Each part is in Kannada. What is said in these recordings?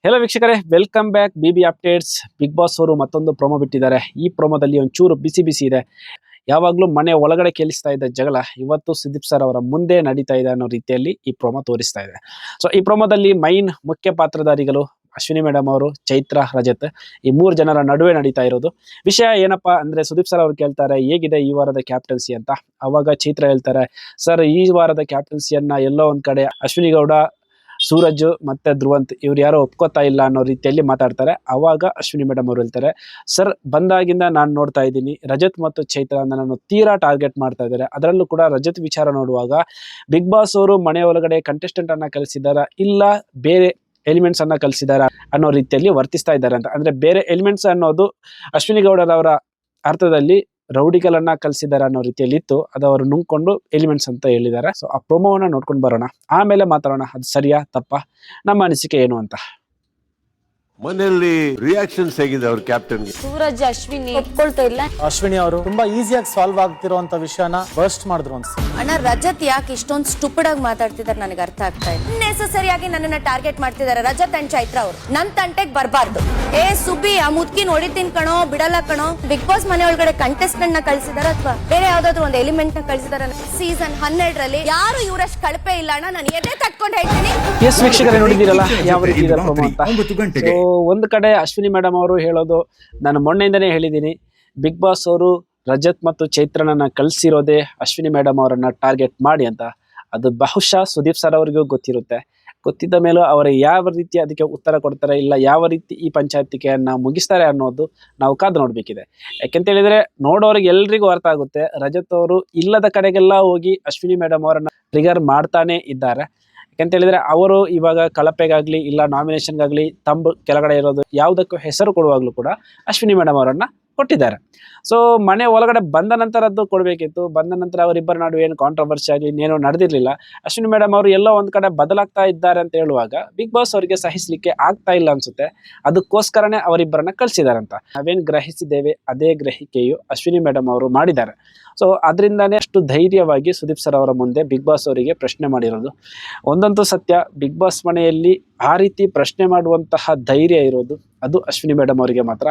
ಹೆಲೋ ವೀಕ್ಷಕರೇ, welcome back BB updates. Bigg Boss ಅವರು ಮತ್ತೊಂದು ಪ್ರೊಮೋ ಬಿಟ್ಟಿದ್ದಾರೆ. ಈ ಪ್ರೊಮೋದಲ್ಲಿ ಒಂಚೂರು ಬಿಸಿ ಬಿಸಿ ಇದೆ. ಯಾವಾಗಲೂ ಮನೆ ಒಳಗಡೆ ಕೇಳಿಸ್ತಾ ಇದ್ದ ಜಗಳ ಇವತ್ತು ಸುದೀಪ್ ಸರ್ ಅವರ ಮುಂದೆ ನಡೀತಾ ಇದೆ ಅನ್ನೋ ರೀತಿಯಲ್ಲಿ ಈ ಪ್ರೊಮೋ ತೋರಿಸ್ತಾ ಇದೆ. ಸೊ ಈ ಪ್ರೊಮೋದಲ್ಲಿ ಮುಖ್ಯ ಪಾತ್ರಧಾರಿಗಳು ಅಶ್ವಿನಿ ಮೇಡಮ್ ಅವರು, ಚೈತ್ರ, ರಜತ್, ಈ 3 ಜನರ ನಡುವೆ ನಡೀತಾ ಇರೋದು. ವಿಷಯ ಏನಪ್ಪಾ ಅಂದ್ರೆ, ಸುದೀಪ್ ಸರ್ ಅವ್ರು ಕೇಳ್ತಾರೆ ಹೇಗಿದೆ ಈ ವಾರದ ಕ್ಯಾಪ್ಟನ್ಸಿ ಅಂತ. ಅವಾಗ ಚೈತ್ರ ಹೇಳ್ತಾರೆ, ಸರ್ ಈ ವಾರದ ಕ್ಯಾಪ್ಟನ್ಸಿಯನ್ನ ಎಲ್ಲೋ ಒಂದ್ ಕಡೆ ಅಶ್ವಿನಿ ಗೌಡ, ಸೂರಜ್ ಮತ್ತೆ ಧ್ರುವಂತ್ ಇವ್ರು ಯಾರೋ ಒಪ್ಕೋತಾ ಇಲ್ಲ ಅನ್ನೋ ರೀತಿಯಲ್ಲಿ ಮಾತಾಡ್ತಾರೆ. ಅವಾಗ ಅಶ್ವಿನಿ ಮೇಡಮ್ ಅವರು ಹೇಳ್ತಾರೆ, ಸರ್ ಬಂದಾಗಿಂದ ನಾನು ನೋಡ್ತಾ ಇದ್ದೀನಿ ರಜತ್ ಮತ್ತು ಚೈತ್ರ ನಾನು ತೀರಾ ಟಾರ್ಗೆಟ್ ಮಾಡ್ತಾ ಇದ್ದಾರೆ. ಅದರಲ್ಲೂ ಕೂಡ ರಜತ್ ವಿಚಾರ ನೋಡುವಾಗ ಬಿಗ್ ಬಾಸ್ ಅವರು ಮನೆ ಒಳಗಡೆ ಕಂಟೆಸ್ಟೆಂಟ್ ಅನ್ನ ಕಳಿಸಿದಾರ, ಇಲ್ಲ ಬೇರೆ ಎಲಿಮೆಂಟ್ಸ್ ಅನ್ನ ಕಳಿಸಿದಾರ ಅನ್ನೋ ರೀತಿಯಲ್ಲಿ ವರ್ತಿಸ್ತಾ ಇದ್ದಾರೆ ಅಂತ. ಅಂದ್ರೆ ಬೇರೆ ಎಲಿಮೆಂಟ್ಸ್ ಅನ್ನೋದು ಅಶ್ವಿನಿ ಗೌಡರವರ ಅರ್ಥದಲ್ಲಿ ರೌಡಿಗಳನ್ನ ಕಲಿಸಿದ್ದಾರೆ ಅನ್ನೋ ರೀತಿಯಲ್ಲಿ ಇತ್ತು. ಅದು ಅವರು ನುಂಗ್ಕೊಂಡು ಎಲಿಮೆಂಟ್ಸ್ ಅಂತ ಹೇಳಿದ್ದಾರೆ. ಸೊ ಆ ಪ್ರೊಮೋವನ್ನ ನೋಡ್ಕೊಂಡು ಬರೋಣ, ಆಮೇಲೆ ಮಾತಾಡೋಣ ಅದು ಸರಿಯಾ ತಪ್ಪಾ, ನಮ್ಮ ಅನಿಸಿಕೆ ಏನು ಅಂತ. ಮನೆಯಲ್ಲಿ ರಿಯಾಕ್ಷನ್ಸ್ ಹೇಗಿದೆ ಅವ್ರ ಕ್ಯಾಪ್ಟನ್ಗೆ? ಸೂರಜ್ ಅಶ್ವಿನಿ ಒಪ್ಕೊಳ್ತಾ ಇಲ್ಲ. ಅಶ್ವಿನಿ ಅವರು ತುಂಬಾ ಈಸಿಯಾಗಿ ಸಾಲ್ವ್ ಆಗ್ತಿರೋಂತ ವಿಷಯನ ಬರ್ಸ್ಟ್ ಮಾಡಿದ್ರು ಅನ್ಸುತ್ತೆ. ಅಣ್ಣ ರಜತ್ ಯಾಕೆ ಇಷ್ಟೊಂದು ಸ್ಟುಪಿಡ್ ಆಗಿ ಮಾತಾಡ್ತಿದ್ದಾರೆ ನನಗೆ ಅರ್ಥ ಆಗ್ತಾ ಇಲ್ಲ. ನೆಸೆಸರಿ ಆಗಿ ನನ್ನನ್ನ ಟಾರ್ಗೆಟ್ ಮಾಡ್ತಿದ್ದಾರೆ ರಜತ್ ಅಂಡ್ ಚೈತ್ರ ಅವರು. ನನ್ ತಂಟೆಗೆ ಬರಬಾರ್ದು. ಸುಬಿ ಆ ಮುದ್ಕಿ ನೋಡಿತೀನಿ ಕಣೋ, ಬಿಡಲ್ಲ ಕಣೋ. ಬಿಗ್ ಬಾಸ್ ಮನೆ ಒಳಗಡೆ ಕಂಟೆಸ್ಟೆಂಟ್ ನ ಕಳ್ಸಿದಾರ ಅಥವಾ ಬೇರೆ ಯಾವ್ದಾದ್ರು ಒಂದು ಎಲಿಮೆಂಟ್ ನ ಕಳ್ಸಿದಾರ? ಸೀಸನ್ 12ರಲ್ಲಿ ಯಾರು ಇವರಷ್ಟು ಕಳಪೆ ಇಲ್ಲ ಅಣ್ಣ. ನಾನು ಎದೆ ತಟ್ಕೊಂಡು ಹೇಳ್ತೀನಿ. ಎಸ್ ವೀಕ್ಷಕರೇ, ನೋಡಿದ್ದೀರಲ್ಲ ಯಾವ ರೀತಿ ಇದೆ ಪ್ರೊಮೋ ಅಂತ. ಸೊ ಒಂದು ಕಡೆ ಅಶ್ವಿನಿ ಮೇಡಮ್ ಅವರು ಹೇಳೋದು, ನಾನು ಮೊನ್ನೆಯಿಂದನೇ ಹೇಳಿದ್ದೀನಿ, ಬಿಗ್ ಬಾಸ್ ಅವರು ರಜತ್ ಮತ್ತು ಚೈತ್ರನನ್ನ ಕಳಿಸಿರೋದೇ ಅಶ್ವಿನಿ ಮೇಡಮ್ ಅವರನ್ನ ಟಾರ್ಗೆಟ್ ಮಾಡಿ ಅಂತ. ಅದು ಬಹುಶಃ ಸುದೀಪ್ ಸರ್ ಅವರಿಗೂ ಗೊತ್ತಿರುತ್ತೆ. ಗೊತ್ತಿದ್ದ ಮೇಲೂ ಅವರು ಯಾವ ರೀತಿ ಅದಕ್ಕೆ ಉತ್ತರ ಕೊಡ್ತಾರೆ, ಇಲ್ಲ ಯಾವ ರೀತಿ ಈ ಪಂಚಾಯತಿಕೆಯನ್ನ ಮುಗಿಸ್ತಾರೆ ಅನ್ನೋದು ನಾವು ಕಾದು ನೋಡ್ಬೇಕಿದೆ. ಯಾಕೆಂತ ಹೇಳಿದ್ರೆ ನೋಡೋರಿಗೆ ಎಲ್ರಿಗೂ ಅರ್ಥ ಆಗುತ್ತೆ, ರಜತ್ ಅವರು ಇಲ್ಲದ ಕಡೆಗೆಲ್ಲ ಹೋಗಿ ಅಶ್ವಿನಿ ಮೇಡಮ್ ಅವರನ್ನ ಟ್ರಿಗರ್ ಮಾಡ್ತಾನೆ ಇದ್ದಾರೆ. ಯಾಕಂತ ಹೇಳಿದ್ರೆ ಅವರು ಇವಾಗ ಕಳಪೆಗಾಗ್ಲಿ ಇಲ್ಲ ನಾಮಿನೇಷನ್ಗಾಗ್ಲಿ ತಂಬು ಕೆಳಗಡೆ ಇರೋದು ಯಾವುದಕ್ಕೂ ಹೆಸರು ಕೊಡುವಾಗ್ಲೂ ಕೂಡ ಅಶ್ವಿನಿ ಮೇಡಮ್ ಅವರನ್ನ ಕೊಟ್ಟಿದ್ದಾರೆ. ಸೊ ಮನೆ ಒಳಗಡೆ ಬಂದ ನಂತರದ್ದು ಕೊಡಬೇಕಿತ್ತು. ಬಂದ ನಂತರ ಅವರಿಬ್ಬರ ನಡುವೆ ಏನು ಕಾಂಟ್ರವರ್ಸಿ ಆಗಲಿ ಇನ್ನೇನೋ ನಡೆದಿರ್ಲಿಲ್ಲ. ಅಶ್ವಿನಿ ಮೇಡಮ್ ಅವರು ಎಲ್ಲೋ ಒಂದ್ ಕಡೆ ಬದಲಾಗ್ತಾ ಇದ್ದಾರೆ ಅಂತ ಹೇಳುವಾಗ ಬಿಗ್ ಬಾಸ್ ಅವರಿಗೆ ಸಹಿಸ್ಲಿಕ್ಕೆ ಆಗ್ತಾ ಇಲ್ಲ ಅನ್ಸುತ್ತೆ. ಅದಕ್ಕೋಸ್ಕರನೇ ಅವರಿಬ್ಬರನ್ನ ಕಳ್ಸಿದಾರೆ ಅಂತ ನಾವೇನ್ ಗ್ರಹಿಸಿದ್ದೇವೆ ಅದೇ ಗ್ರಹಿಕೆಯು ಅಶ್ವಿನಿ ಮೇಡಮ್ ಅವರು ಮಾಡಿದ್ದಾರೆ. ಸೊ ಅದರಿಂದಾನೇ ಅಷ್ಟು ಧೈರ್ಯವಾಗಿ ಸುದೀಪ್ ಸರ್ ಅವರ ಮುಂದೆ ಬಿಗ್ ಬಾಸ್ ಅವರಿಗೆ ಪ್ರಶ್ನೆ ಮಾಡಿರೋದು. ಒಂದಂತೂ ಸತ್ಯ, ಬಿಗ್ ಬಾಸ್ ಮನೆಯಲ್ಲಿ ಆ ರೀತಿ ಪ್ರಶ್ನೆ ಮಾಡುವಂತಹ ಧೈರ್ಯ ಇರೋದು ಅದು ಅಶ್ವಿನಿ ಮೇಡಮ್ ಅವರಿಗೆ ಮಾತ್ರ.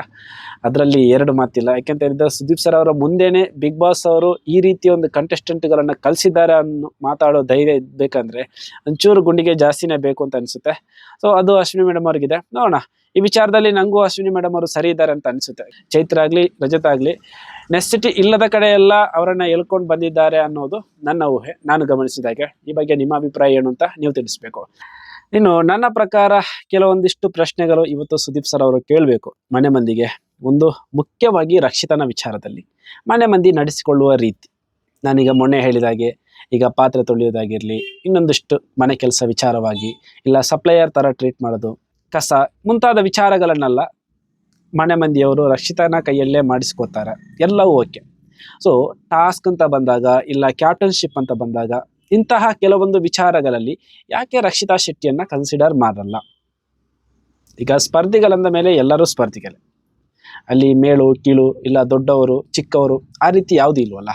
ಅದರಲ್ಲಿ ಎರಡು ಮಾತಿಲ್ಲ. ಯಾಕೆಂತ ಹೇಳಿದ್ರೆ ಸುದೀಪ್ ಸರ್ ಅವರ ಮುಂದೆನೆ ಬಿಗ್ ಬಾಸ್ ಅವರು ಈ ರೀತಿ ಒಂದು ಕಂಟೆಸ್ಟೆಂಟ್ಗಳನ್ನ ಕಳಿಸಿದ್ದಾರೆ ಅನ್ನೋ ಮಾತಾಡೋ ಧೈರ್ಯ ಬೇಕಂದ್ರೆ ಒಂಚೂರು ಗುಂಡಿಗೆ ಜಾಸ್ತಿನೇ ಬೇಕು ಅಂತ ಅನ್ಸುತ್ತೆ. ಸೊ ಅದು ಅಶ್ವಿನಿ ಮೇಡಮ್ ಅವ್ರಿಗಿದೆ. ನೋಡೋಣ, ಈ ವಿಚಾರದಲ್ಲಿ ನಂಗೂ ಅಶ್ವಿನಿ ಮೇಡಮ್ ಅವರು ಸರಿ ಇದ್ದಾರೆ ಅಂತ ಅನ್ಸುತ್ತೆ. ಚೈತ್ರ ಆಗ್ಲಿ ರಜತ್ ಆಗ್ಲಿ ನೆಸಿಟಿ ಇಲ್ಲದ ಕಡೆ ಎಲ್ಲ ಅವರನ್ನ ಎಳ್ಕೊಂಡು ಬಂದಿದ್ದಾರೆ ಅನ್ನೋದು ನನ್ನ ಊಹೆ, ನಾನು ಗಮನಿಸಿದಾಗೆ. ಈ ಬಗ್ಗೆ ನಿಮ್ಮ ಅಭಿಪ್ರಾಯ ಏನು ಅಂತ ನೀವು ತಿಳಿಸ್ಬೇಕು. ಇನ್ನು ನನ್ನ ಪ್ರಕಾರ ಕೆಲವೊಂದಿಷ್ಟು ಪ್ರಶ್ನೆಗಳು ಇವತ್ತು ಸುದೀಪ್ ಸರ್ ಅವರು ಕೇಳಬೇಕು ಮನೆ ಮಂದಿಗೆ. ಒಂದು ಮುಖ್ಯವಾಗಿ ರಕ್ಷಿತನ ವಿಚಾರದಲ್ಲಿ ಮನೆ ಮಂದಿ ನಡೆಸಿಕೊಳ್ಳುವ ರೀತಿ. ನಾನೀಗ ಮೊನ್ನೆ ಹೇಳಿದಾಗೆ, ಈಗ ಪಾತ್ರೆ ತೊಳೆಯೋದಾಗಿರ್ಲಿ, ಇನ್ನೊಂದಿಷ್ಟು ಮನೆ ಕೆಲಸ ವಿಚಾರವಾಗಿ, ಇಲ್ಲ ಸಪ್ಲೈಯರ್ ತರ ಟ್ರೀಟ್ ಮಾಡೋದು, ಕಸ ಮುಂತಾದ ವಿಚಾರಗಳನ್ನೆಲ್ಲ ಮನೆ ಮಂದಿಯವರು ರಕ್ಷಿತನ ಕೈಯಲ್ಲೇ ಮಾಡಿಸ್ಕೋತಾರೆ. ಎಲ್ಲವೂ ಓಕೆ. ಸೊ ಟಾಸ್ಕ್ ಅಂತ ಬಂದಾಗ, ಇಲ್ಲ ಕ್ಯಾಪ್ಟನ್ಶಿಪ್ ಅಂತ ಬಂದಾಗ, ಇಂತಹ ಕೆಲವೊಂದು ವಿಚಾರಗಳಲ್ಲಿ ಯಾಕೆ ರಕ್ಷಿತಾ ಶೆಟ್ಟಿಯನ್ನ ಕನ್ಸಿಡರ್ ಮಾಡಲ್ಲ? ಈಗ ಸ್ಪರ್ಧಿಗಳಂದ ಮೇಲೆ ಎಲ್ಲರೂ ಸ್ಪರ್ಧಿಗಳೇ. ಅಲ್ಲಿ ಮೇಲು ಕೀಳು, ಇಲ್ಲ ದೊಡ್ಡವರು ಚಿಕ್ಕವರು ಆ ರೀತಿ ಯಾವುದು ಇಲ್ವಲ್ಲ.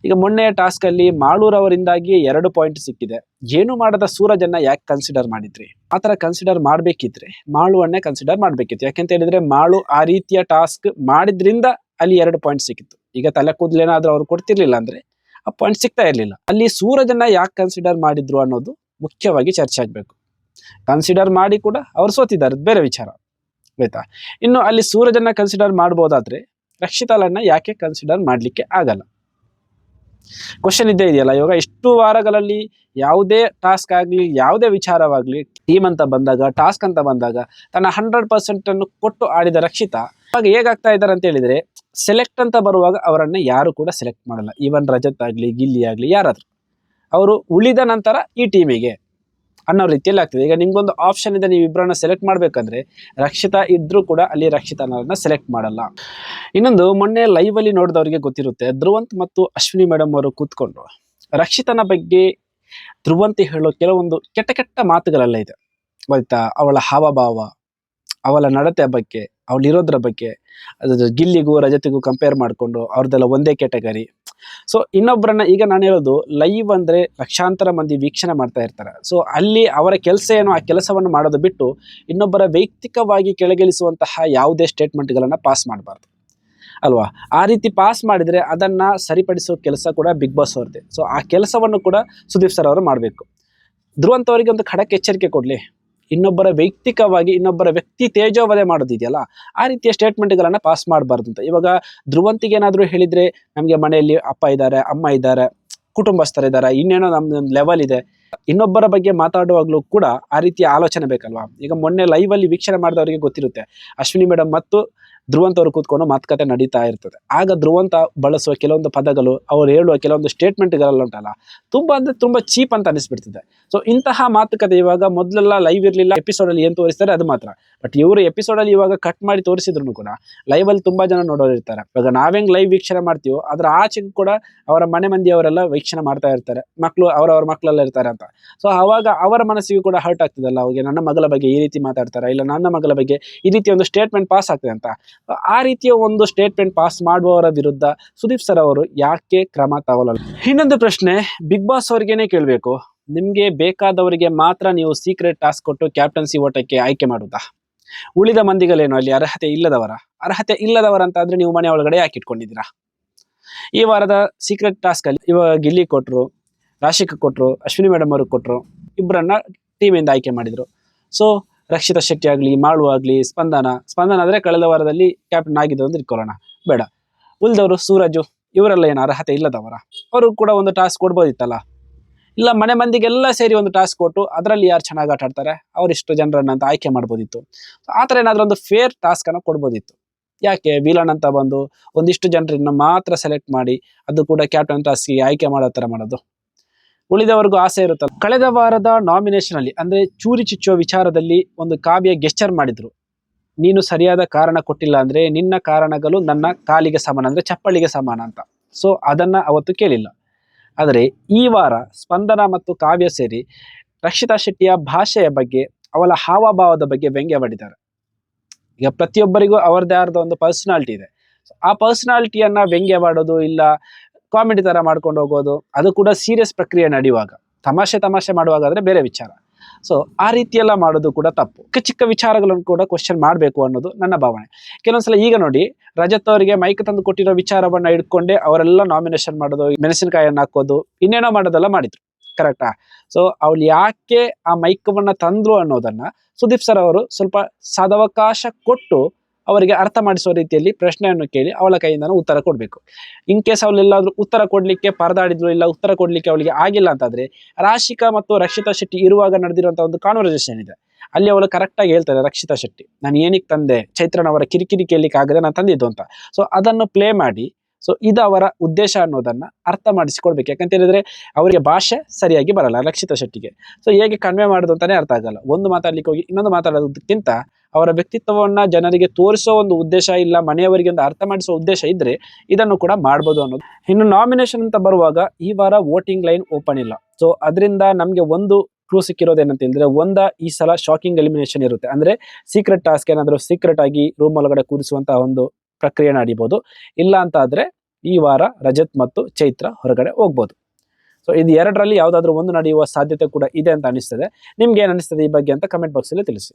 ಈಗ ಮೊನ್ನೆ ಟಾಸ್ಕ್ ಅಲ್ಲಿ ಮಾಳೂರವರಿಂದಾಗಿ 2 ಪಾಯಿಂಟ್ ಸಿಕ್ಕಿದೆ. ಏನು ಮಾಡದ ಸೂರಜನ್ನ ಯಾಕೆ ಕನ್ಸಿಡರ್ ಮಾಡಿದ್ರಿ? ಆತರ ಕನ್ಸಿಡರ್ ಮಾಡ್ಬೇಕಿದ್ರೆ ಮಾಳುವನ್ನೇ ಕನ್ಸಿಡರ್ ಮಾಡ್ಬೇಕಿತ್ತು. ಯಾಕೆಂತ ಹೇಳಿದ್ರೆ ಮಾಳು ಆ ರೀತಿಯ ಟಾಸ್ಕ್ ಮಾಡಿದ್ರಿಂದ ಅಲ್ಲಿ 2 ಪಾಯಿಂಟ್ ಸಿಕ್ಕಿತ್ತು. ಈಗ ತಲೆ ಕೂದಲೇನಾದ್ರೂ ಅವ್ರು ಕೊಡ್ತಿರ್ಲಿಲ್ಲ ಅಂದ್ರೆ ಆ ಪಾಯಿಂಟ್ ಸಿಗ್ತಾ ಇರ್ಲಿಲ್ಲ. ಅಲ್ಲಿ ಸೂರಜನ್ನ ಯಾಕೆ ಕನ್ಸಿಡರ್ ಮಾಡಿದ್ರು ಅನ್ನೋದು ಮುಖ್ಯವಾಗಿ ಚರ್ಚೆ ಆಗ್ಬೇಕು. ಕನ್ಸಿಡರ್ ಮಾಡಿ ಕೂಡ ಅವ್ರು ಸೋತಿದ್ದಾರೆ, ಬೇರೆ ವಿಚಾರ, ಆಯ್ತಾ? ಇನ್ನು ಅಲ್ಲಿ ಸೂರಜನ್ನ ಕನ್ಸಿಡರ್ ಮಾಡ್ಬೋದಾದ್ರೆ ರಕ್ಷಿತಾಳನ್ನ ಯಾಕೆ ಕನ್ಸಿಡರ್ ಮಾಡ್ಲಿಕ್ಕೆ ಆಗಲ್ಲ? ಕ್ವಶನ್ ಇದ್ದೇ ಇದೆಯಲ್ಲ. ಇವಾಗ ಇಷ್ಟು ವಾರಗಳಲ್ಲಿ ಯಾವುದೇ ಟಾಸ್ಕ್ ಆಗ್ಲಿ, ಯಾವುದೇ ವಿಚಾರವಾಗ್ಲಿ, ಟೀಮ್ ಅಂತ ಬಂದಾಗ, ಟಾಸ್ಕ್ ಅಂತ ಬಂದಾಗ ತನ್ನ 100% ಅನ್ನು ಕೊಟ್ಟು ಆಡಿದ ರಕ್ಷಿತಾ ಇವಾಗ ಹೇಗಾಗ್ತಾ ಇದ್ದಾರೆ ಅಂತ ಹೇಳಿದ್ರೆ, ಸೆಲೆಕ್ಟ್ ಅಂತ ಬರುವಾಗ ಅವರನ್ನ ಯಾರು ಕೂಡ ಸೆಲೆಕ್ಟ್ ಮಾಡಲ್ಲ. ಈವನ್ ರಜತ್ ಆಗ್ಲಿ, ಗಿಲ್ಲಿ ಆಗ್ಲಿ, ಯಾರಾದ್ರೂ ಅವರು ಉಳಿದ ನಂತರ ಈ ಟೀಮಿಗೆ ಅನ್ನೋ ರೀತಿಯಲ್ಲಿ ಆಗ್ತದೆ. ಈಗ ನಿಮ್ಗೊಂದು ಆಪ್ಷನ್ ಇದೆ, ನೀವು ಇಬ್ಬರನ್ನ ಸೆಲೆಕ್ಟ್ ಮಾಡ್ಬೇಕಂದ್ರೆ ರಕ್ಷಿತಾ ಇದ್ರೂ ಕೂಡ ಅಲ್ಲಿ ರಕ್ಷಿತಾನ ಸೆಲೆಕ್ಟ್ ಮಾಡಲ್ಲ. ಇನ್ನೊಂದು, ಮೊನ್ನೆ ಲೈವ್ ಅಲ್ಲಿ ನೋಡಿದವರಿಗೆ ಗೊತ್ತಿರುತ್ತೆ, ಧ್ರುವಂತ್ ಮತ್ತು ಅಶ್ವಿನಿ ಮೇಡಮ್ ಅವರು ಕೂತ್ಕೊಂಡು ರಕ್ಷಿತನ ಬಗ್ಗೆ ಧ್ರುವಂತ್ ಹೇಳೋ ಕೆಲವೊಂದು ಕೆಟ್ಟ ಕೆಟ್ಟ ಮಾತುಗಳೆಲ್ಲ ಇದೆ, ಆಯ್ತಾ? ಅವಳ ಹಾವಭಾವ, ಅವಳ ನಡತೆ ಬಗ್ಗೆ, ಅವಳಿರೋದ್ರ ಬಗ್ಗೆ, ಅದು ಗಿಲ್ಲಿಗೂ ರಜತಿಗೂ ಕಂಪೇರ್ ಮಾಡಿಕೊಂಡು ಅವ್ರದ್ದೆಲ್ಲ ಒಂದೇ ಕ್ಯಾಟಗರಿ, ಸೊ ಇನ್ನೊಬ್ಬರನ್ನ, ಈಗ ನಾನು ಹೇಳೋದು ಲೈವ್ ಅಂದರೆ ಲಕ್ಷಾಂತರ ಮಂದಿ ವೀಕ್ಷಣೆ ಮಾಡ್ತಾ ಇರ್ತಾರೆ. ಸೊ ಅಲ್ಲಿ ಅವರ ಕೆಲಸ ಏನು, ಆ ಕೆಲಸವನ್ನು ಮಾಡೋದು ಬಿಟ್ಟು ಇನ್ನೊಬ್ಬರ ವೈಯಕ್ತಿಕವಾಗಿ ಕೆಳಗಿಳಿಸುವಂತಹ ಯಾವುದೇ ಸ್ಟೇಟ್ಮೆಂಟ್ಗಳನ್ನು ಪಾಸ್ ಮಾಡಬಾರ್ದು ಅಲ್ವಾ. ಆ ರೀತಿ ಪಾಸ್ ಮಾಡಿದರೆ ಅದನ್ನು ಸರಿಪಡಿಸೋ ಕೆಲಸ ಕೂಡ ಬಿಗ್ ಬಾಸ್ ಅವ್ರದ್ದೇ. ಸೊ ಆ ಕೆಲಸವನ್ನು ಕೂಡ ಸುದೀಪ್ ಸರ್ ಅವರು ಮಾಡಬೇಕು. ಧ್ರುವಂತ್ ಅವರಿಗೆ ಒಂದು ಖಡಕ್ ಎಚ್ಚರಿಕೆ ಕೊಡಲಿ, ಇನ್ನೊಬ್ಬರ ವೈಯಕ್ತಿಕವಾಗಿ ಇನ್ನೊಬ್ಬರ ವ್ಯಕ್ತಿ ತೇಜೋವಧೆ ಮಾಡೋದಿದೆಯಲ್ಲ, ಆ ರೀತಿಯ ಸ್ಟೇಟ್ಮೆಂಟ್ಗಳನ್ನು ಪಾಸ್ ಮಾಡಬಾರ್ದು ಅಂತ. ಇವಾಗ ಧ್ರುವಂತಿಗೆ ಏನಾದರೂ ಹೇಳಿದರೆ ನಮಗೆ ಮನೆಯಲ್ಲಿ ಅಪ್ಪ ಇದ್ದಾರೆ, ಅಮ್ಮ ಇದ್ದಾರೆ, ಕುಟುಂಬಸ್ಥರಿದ್ದಾರೆ, ಇನ್ನೇನೋ ನಮ್ದೊಂದು ಲೆವೆಲ್ ಇದೆ, ಇನ್ನೊಬ್ಬರ ಬಗ್ಗೆ ಮಾತಾಡುವಾಗಲೂ ಕೂಡ ಆ ರೀತಿಯ ಆಲೋಚನೆ ಬೇಕಲ್ವಾ. ಈಗ ಮೊನ್ನೆ ಲೈವಲ್ಲಿ ವೀಕ್ಷಣೆ ಮಾಡಿದವರಿಗೆ ಗೊತ್ತಿರುತ್ತೆ, ಅಶ್ವಿನಿ ಮೇಡಮ್ ಮತ್ತು ಧ್ರುವಂತ್ ಅವರು ಕೂತ್ಕೊಂಡು ಮಾತುಕತೆ ನಡೀತಾ ಇರ್ತದೆ. ಆಗ ಧ್ರುವಂತ ಬಳಸುವ ಕೆಲವೊಂದು ಪದಗಳು, ಅವ್ರು ಹೇಳುವ ಕೆಲವೊಂದು ಸ್ಟೇಟ್ಮೆಂಟ್ಗಳೆಲ್ಲ ಉಂಟಲ್ಲ, ತುಂಬ ಚೀಪ್ ಅಂತ ಅನಿಸ್ಬಿಡ್ತಿದೆ. ಸೊ ಇಂತಹ ಮಾತುಕತೆ ಇವಾಗ ಮೊದಲೆಲ್ಲ ಲೈವ್ ಇರಲಿಲ್ಲ, ಎಪಿಸೋಡಲ್ಲಿ ಏನು ತೋರಿಸ್ತಾರೆ ಅದು ಮಾತ್ರ. ಬಟ್ ಇವರು ಎಪಿಸೋಡಲ್ಲಿ ಇವಾಗ ಕಟ್ ಮಾಡಿ ತೋರಿಸಿದ್ರು ಕೂಡ ಲೈವಲ್ಲಿ ತುಂಬ ಜನ ನೋಡೋರು ಇರ್ತಾರೆ. ಇವಾಗ ನಾವೇಂಗ್ ಲೈವ್ ವೀಕ್ಷಣೆ ಮಾಡ್ತೀವೋ ಅದರ ಆಚೆಗೂ ಕೂಡ ಅವರ ಮನೆ ಮಂದಿಯವರೆಲ್ಲ ವೀಕ್ಷಣೆ ಮಾಡ್ತಾ ಇರ್ತಾರೆ, ಮಕ್ಕಳು ಅವರವ್ರ ಮಕ್ಕಳೆಲ್ಲ ಇರ್ತಾರೆ ಅಂತ. ಸೊ ಆವಾಗ ಅವರ ಮನಸ್ಸಿಗೂ ಕೂಡ ಹರ್ಟ್ ಆಗ್ತದಲ್ಲ, ಅವಾಗ ನನ್ನ ಮಗಳ ಬಗ್ಗೆ ಈ ರೀತಿ ಮಾತಾಡ್ತಾರೆ, ಇಲ್ಲ ನನ್ನ ಮಗಳ ಬಗ್ಗೆ ಈ ರೀತಿ ಒಂದು ಸ್ಟೇಟ್ಮೆಂಟ್ ಪಾಸ್ ಆಗ್ತದೆ ಅಂತ. ಆ ರೀತಿಯ ಒಂದು ಸ್ಟೇಟ್ಮೆಂಟ್ ಪಾಸ್ ಮಾಡುವವರ ವಿರುದ್ಧ ಸುದೀಪ್ ಸರ್ ಅವರು ಯಾಕೆ ಕ್ರಮ ತಗೊಳ್ಳಲ್ಲ? ಇನ್ನೊಂದು ಪ್ರಶ್ನೆ ಬಿಗ್ ಬಾಸ್ ಅವರಿಗೇನೆ ಕೇಳಬೇಕು, ನಿಮ್ಗೆ ಬೇಕಾದವರಿಗೆ ಮಾತ್ರ ನೀವು ಸೀಕ್ರೆಟ್ ಟಾಸ್ಕ್ ಕೊಟ್ಟು ಕ್ಯಾಪ್ಟನ್ಸಿ ಓಟಕ್ಕೆ ಆಯ್ಕೆ ಮಾಡುತ್ತಾ? ಉಳಿದ ಮಂದಿಗಳೇನು ಅಲ್ಲಿ ಅರ್ಹತೆ ಇಲ್ಲದವರ ಅಂತ ಆದ್ರೆ ನೀವು ಮನೆ ಒಳಗಡೆ ಯಾಕೆ ಇಟ್ಕೊಂಡಿದ್ದೀರಾ? ಈ ವಾರದ ಸೀಕ್ರೆಟ್ ಟಾಸ್ಕ್ ಅಲ್ಲಿ ಇವಾಗ ಗಿಲ್ಲಿ ಕೊಟ್ರು, ರಾಶಿಕಾ ಕೊಟ್ರು, ಅಶ್ವಿನಿ ಮೇಡಮ್ ಅವ್ರಿಗೆ ಕೊಟ್ರು, ಇಬ್ಬರನ್ನ ಟೀಮಿಂದ ಆಯ್ಕೆ ಮಾಡಿದ್ರು. ಸೊ ರಕ್ಷಿತಾ ಶೆಟ್ಟಿ ಆಗಲಿ, ಮಾಳು ಆಗಲಿ, ಸ್ಪಂದನ ಆದರೆ ಕಳೆದ ವಾರದಲ್ಲಿ ಕ್ಯಾಪ್ಟನ್ ಆಗಿದ್ದು ಅಂತ ಇಟ್ಕೊಳ್ಳೋಣ, ಬೇಡ. ಉಳಿದವರು ಸೂರಜು ಇವರೆಲ್ಲ ಏನು ಅರ್ಹತೆ ಇಲ್ಲದವರ? ಅವರು ಕೂಡ ಒಂದು ಟಾಸ್ಕ್ ಕೊಡ್ಬೋದಿತ್ತಲ್ಲ. ಇಲ್ಲ ಮನೆ ಮಂದಿಗೆಲ್ಲ ಸೇರಿ ಒಂದು ಟಾಸ್ಕ್ ಕೊಟ್ಟು ಅದರಲ್ಲಿ ಯಾರು ಚೆನ್ನಾಗಿ ಆಟ ಆಡ್ತಾರೆ ಅವರಿಷ್ಟು ಜನರನ್ನ ಅಂತ ಆಯ್ಕೆ ಮಾಡ್ಬೋದಿತ್ತು. ಆ ಥರ ಏನಾದರೂ ಒಂದು ಫೇರ್ ಟಾಸ್ಕನ್ನು ಕೊಡ್ಬೋದಿತ್ತು. ಯಾಕೆ ವಿಲನ್ ಅಂತ ಬಂದು ಒಂದಿಷ್ಟು ಜನರನ್ನ ಮಾತ್ರ ಸೆಲೆಕ್ಟ್ ಮಾಡಿ ಅದು ಕೂಡ ಕ್ಯಾಪ್ಟನ್ ಟಾಸ್ಕ್ಗೆ ಆಯ್ಕೆ ಮಾಡೋ ಥರ ಮಾಡೋದು? ಉಳಿದವರೆಗೂ ಆಸೆ ಇರುತ್ತಲ್ಲ. ಕಳೆದ ವಾರದ ನಾಮಿನೇಷನ್ ಅಲ್ಲಿ ಅಂದ್ರೆ ಚೂರಿ ಚುಚ್ಚುವ ವಿಚಾರದಲ್ಲಿ ಒಂದು ಕಾವ್ಯ ಗೆಸ್ಚರ್ ಮಾಡಿದ್ರು, ನೀನು ಸರಿಯಾದ ಕಾರಣ ಕೊಟ್ಟಿಲ್ಲ ಅಂದ್ರೆ ನಿನ್ನ ಕಾರಣಗಳು ನನ್ನ ಕಾಲಿಗೆ ಸಮಾನ, ಅಂದ್ರೆ ಚಪ್ಪಲಿಗೆ ಸಮಾನ ಅಂತ. ಸೊ ಅದನ್ನ ಅವತ್ತು ಕೇಳಿಲ್ಲ. ಆದರೆ ಈ ವಾರ ಸ್ಪಂದನ ಮತ್ತು ಕಾವ್ಯ ಸೇರಿ ರಕ್ಷಿತಾ ಶೆಟ್ಟಿಯ ಭಾಷೆಯ ಬಗ್ಗೆ, ಅವಳ ಹಾವಭಾವದ ಬಗ್ಗೆ ವ್ಯಂಗ್ಯವಾಡಿದ್ದಾರೆ. ಈಗ ಪ್ರತಿಯೊಬ್ಬರಿಗೂ ಅವರದೇ ಆದ ಒಂದು ಪರ್ಸನಾಲಿಟಿ ಇದೆ. ಆ ಪರ್ಸನಾಲಿಟಿಯನ್ನ ವ್ಯಂಗ್ಯವಾಡೋದು, ಇಲ್ಲ ಕಾಮಿಡಿ ತರ ಮಾಡ್ಕೊಂಡು ಹೋಗೋದು, ಅದು ಕೂಡ ಸೀರಿಯಸ್ ಪ್ರಕ್ರಿಯೆ ನಡೆಯುವಾಗ, ತಮಾಷೆ ಮಾಡುವಾಗ ಆದರೆ ಬೇರೆ ವಿಚಾರ. ಸೊ ಆ ರೀತಿಯೆಲ್ಲ ಮಾಡೋದು ಕೂಡ ತಪ್ಪು. ಚಿಕ್ಕ ವಿಚಾರಗಳನ್ನು ಕೂಡ ಕ್ವಶನ್ ಮಾಡಬೇಕು ಅನ್ನೋದು ನನ್ನ ಭಾವನೆ. ಕೆಲವೊಂದ್ಸಲ ಈಗ ನೋಡಿ, ರಜತ್ ಅವರಿಗೆ ಮೈಕ್ ತಂದು ಕೊಟ್ಟಿರೋ ವಿಚಾರವನ್ನ ಇಟ್ಕೊಂಡೆ ಅವರೆಲ್ಲ ನಾಮಿನೇಷನ್ ಮಾಡೋದು, ಮೆಣಸಿನಕಾಯಿಯನ್ನು ಹಾಕೋದು, ಇನ್ನೇನೋ ಮಾಡೋದೆಲ್ಲ ಮಾಡಿದ್ರು. ಕರೆಕ್ಟಾ? ಸೊ ಅವಳು ಯಾಕೆ ಆ ಮೈಕವನ್ನ ತಂದ್ರು ಅನ್ನೋದನ್ನ ಸುದೀಪ್ ಸರ್ ಅವರು ಸ್ವಲ್ಪ ಸದವಕಾಶ ಕೊಟ್ಟು ಅವರಿಗೆ ಅರ್ಥ ಮಾಡಿಸುವ ರೀತಿಯಲ್ಲಿ ಪ್ರಶ್ನೆಯನ್ನು ಕೇಳಿ ಅವಳ ಕೈಯಿಂದನೂ ಉತ್ತರ ಕೊಡಬೇಕು. ಇನ್ ಕೇಸ್ ಅವಳೆಲ್ಲಾದ್ರೂ ಉತ್ತರ ಕೊಡ್ಲಿಕ್ಕೆ ಪರದಾಡಿದ್ರು, ಇಲ್ಲ ಉತ್ತರ ಕೊಡ್ಲಿಕ್ಕೆ ಅವಳಿಗೆ ಆಗಿಲ್ಲ ಅಂತಾದ್ರೆ, ರಾಶಿಕಾ ಮತ್ತು ರಕ್ಷಿತಾ ಶೆಟ್ಟಿ ಇರುವಾಗ ನಡೆದಿರುವಂತಹ ಒಂದು ಕಾನ್ವರ್ಸೇಷನ್ ಇದೆ, ಅಲ್ಲಿ ಅವಳು ಕರೆಕ್ಟಾಗಿ ಹೇಳ್ತಾರೆ ರಕ್ಷಿತಾ ಶೆಟ್ಟಿ, ನಾನು ಏನಕ್ಕೆ ತಂದೆ, ಚೈತ್ರನ್ ಅವರ ಕಿರಿಕಿರಿ ಕೇಳಲಿಕ್ಕೆ ಆಗದೆ ನಾನು ತಂದಿದ್ದು ಅಂತ. ಸೊ ಅದನ್ನು ಪ್ಲೇ ಮಾಡಿ, ಸೊ ಇದು ಅವರ ಉದ್ದೇಶ ಅನ್ನೋದನ್ನ ಅರ್ಥ ಮಾಡಿಸಿಕೊಡ್ಬೇಕು. ಯಾಕಂತ ಹೇಳಿದ್ರೆ ಅವರಿಗೆ ಭಾಷೆ ಸರಿಯಾಗಿ ಬರಲ್ಲ ರಕ್ಷಿತಾ ಶೆಟ್ಟಿಗೆ. ಸೊ ಹೇಗೆ ಕನ್ವೆ ಮಾಡೋದು ಅಂತಾನೆ ಅರ್ಥ ಆಗಲ್ಲ. ಒಂದು ಮಾತಾಡ್ಲಿಕ್ಕೆ ಹೋಗಿ ಇನ್ನೊಂದು ಮಾತಾಡೋದಕ್ಕಿಂತ ಅವರ ವ್ಯಕ್ತಿತ್ವವನ್ನ ಜನರಿಗೆ ತೋರಿಸೋ ಒಂದು ಉದ್ದೇಶ, ಇಲ್ಲ ಮನೆಯವರಿಗೆ ಒಂದು ಅರ್ಥ ಮಾಡಿಸೋ ಉದ್ದೇಶ ಇದ್ರೆ ಇದನ್ನು ಕೂಡ ಮಾಡ್ಬೋದು ಅನ್ನೋದು. ಇನ್ನು ನಾಮಿನೇಷನ್ ಅಂತ ಬರುವಾಗ ಈ ವಾರ ವೋಟಿಂಗ್ ಲೈನ್ ಓಪನ್ ಇಲ್ಲ. ಸೊ ಅದರಿಂದ ನಮ್ಗೆ ಒಂದು ಕ್ಲೂ ಸಿಕ್ಕಿರೋದೇನಂತ ಹೇಳಿದ್ರೆ, ಈ ಸಲ ಶಾಕಿಂಗ್ ಎಲಿಮಿನೇಷನ್ ಇರುತ್ತೆ. ಅಂದ್ರೆ ಸೀಕ್ರೆಟ್ ಟಾಸ್ಕ್ ಏನಾದರೂ ಸೀಕ್ರೆಟ್ ಆಗಿ ರೂಮ್ ಒಳಗಡೆ ಕೂರಿಸುವಂತಹ ಒಂದು ಪ್ರಕ್ರಿಯೆ ನಡೀಬಹುದು. ಇಲ್ಲ ಅಂತ ಆದ್ರೆ ಈ ವಾರ ರಜತ್ ಮತ್ತು ಚೈತ್ರ ಹೊರಗಡೆ ಹೋಗ್ಬೋದು. ಸೊ ಇದು ಎರಡರಲ್ಲಿ ಯಾವ್ದಾದ್ರು ಒಂದು ನಡೆಯುವ ಸಾಧ್ಯತೆ ಕೂಡ ಇದೆ ಅಂತ ಅನಿಸ್ತದೆ. ನಿಮ್ಗೆ ಏನ್ ಅನಿಸ್ತದೆ ಈ ಬಗ್ಗೆ ಅಂತ ಕಮೆಂಟ್ ಬಾಕ್ಸ್ ಅಲ್ಲಿ ತಿಳಿಸಿ.